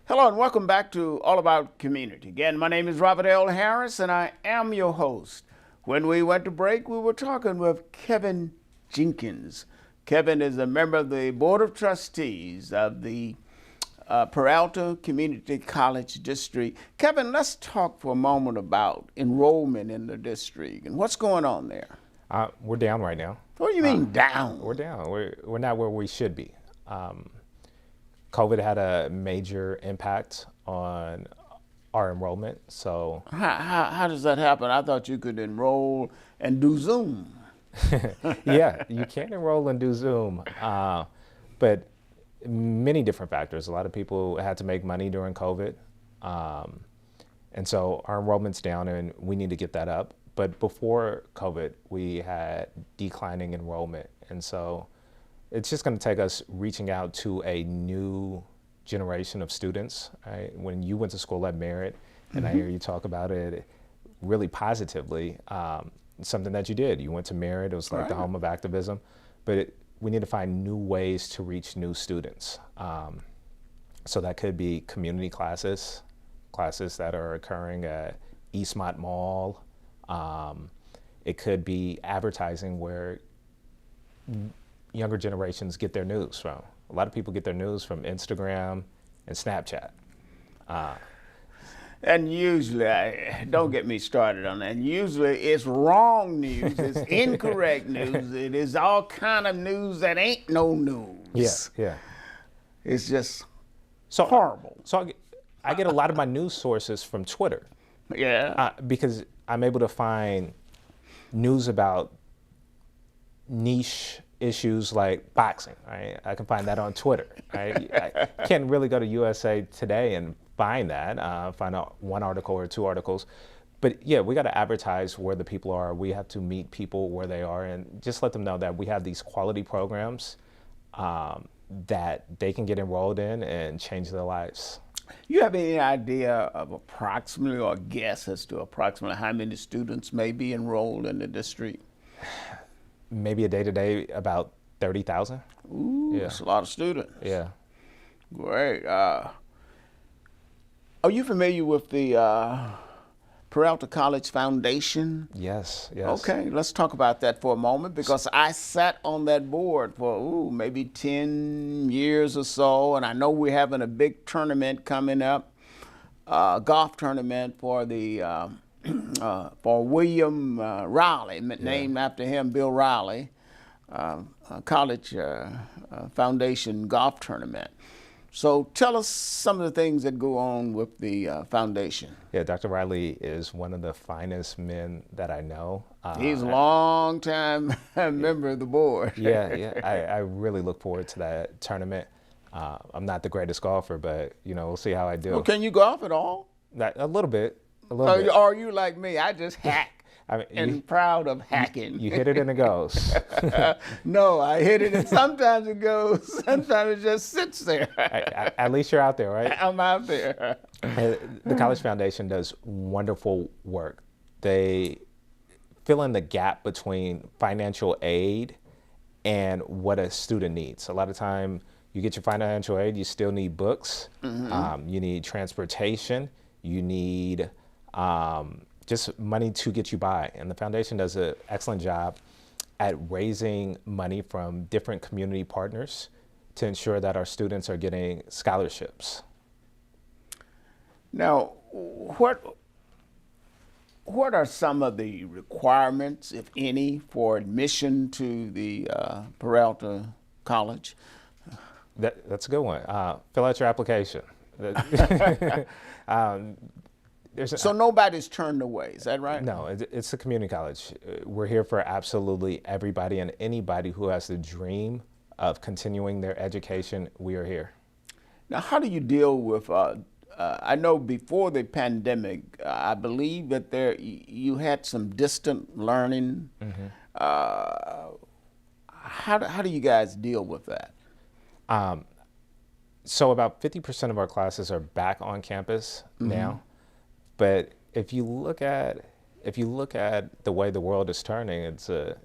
Hello and welcome back to All About Community. Again, my name is Robert L. Harris and I am your host. When we went to break, we were talking with Kevin Jenkins. Kevin is a member of the Board of Trustees of the Peralta Community College District. Kevin, let's talk for a moment about enrollment in the district and what's going on there. We're down right now. What do you mean down? We're down. We're not where we should be. COVID had a major impact on our enrollment. So How does that happen? I thought you could enroll and do Zoom. yeah, you can enroll and do Zoom, but many different factors. A lot of people had to make money during COVID, and so our enrollment's down, and we need to get that up. But before COVID, we had declining enrollment, and so it's just going to take us reaching out to a new generation of students. Right? When you went to school at Merritt, and I hear you talk about it really positively, something that you did. You went to Merritt, it was like the home of activism, but we need to find new ways to reach new students. So that could be community classes that are occurring at Eastmont Mall. It could be advertising where younger generations get their news from. A lot of people get their news from Instagram and Snapchat. And usually, don't get me started on that. Usually it's wrong news, it's incorrect news, it is all kind of news that ain't no news. Yeah. It's just horrible. So I get a lot of my news sources from Twitter. Yeah. Because I'm able to find news about niche issues like boxing, right? I can find that on Twitter, right? I can't really go to USA Today and find that, find out one article or two articles. But yeah, we got to advertise where the people are. We have to meet people where they are and just let them know that we have these quality programs that they can get enrolled in and change their lives. You have any idea of approximately or guess as to approximately how many students may be enrolled in the district? Maybe a day-to-day about 30,000. Ooh, Yeah. That's a lot of students. Yeah. Great. Are you familiar with the Peralta College Foundation? Yes. Okay, let's talk about that for a moment because I sat on that board for maybe 10 years or so, and I know we're having a big tournament coming up, golf tournament for the for William Riley, named after him, Bill Riley, College Foundation golf tournament. So tell us some of the things that go on with the foundation. Yeah, Dr. Riley is one of the finest men that I know. He's a long-time member of the board. Yeah. I really look forward to that tournament. I'm not the greatest golfer, but we'll see how I do. Well, can you golf at all? A little bit. Bit. Are you like me? I just hack. Proud of hacking. You hit it and it goes. No, I hit it and sometimes it goes. Sometimes it just sits there. At least you're out there, right? I'm out there. The College Foundation does wonderful work. They fill in the gap between financial aid and what a student needs. A lot of time you get your financial aid, you still need books, you need transportation, you need just money to get you by. And the foundation does an excellent job at raising money from different community partners to ensure that our students are getting scholarships. Now, what are some of the requirements, if any, for admission to the Peralta College? That's a good one. Fill out your application. So nobody's turned away, is that right? No, it's a community college. We're here for absolutely everybody and anybody who has the dream of continuing their education. We are here. Now, how do you deal with, I know before the pandemic, I believe that you had some distant learning. How do you guys deal with that? So about 50% of our classes are back on campus now. But if you look at the way the world is turning, it's a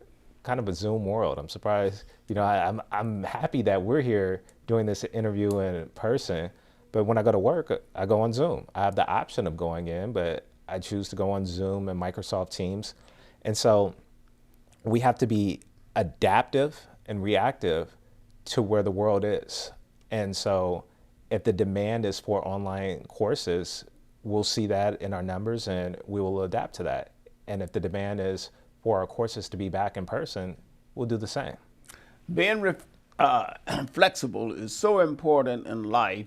kind of a Zoom world. I'm surprised. I'm happy that we're here doing this interview in person, But when I go to work, I go on Zoom. I have the option of going in, but I choose to go on Zoom and Microsoft Teams. And so we have to be adaptive and reactive to where the world is. And so if the demand is for online courses, we'll see that in our numbers and we will adapt to that. And if the demand is for our courses to be back in person, we'll do the same. Being flexible is so important in life.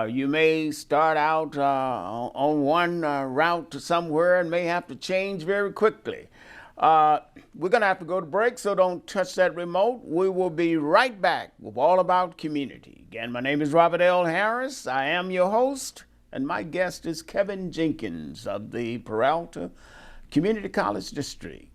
You may start out on one route to somewhere and may have to change very quickly. We're going to have to go to break, so don't touch that remote. We will be right back with All About Community. Again, my name is Robert L. Harris. I am your host, and my guest is Kevin Jenkins of the Peralta Community College District.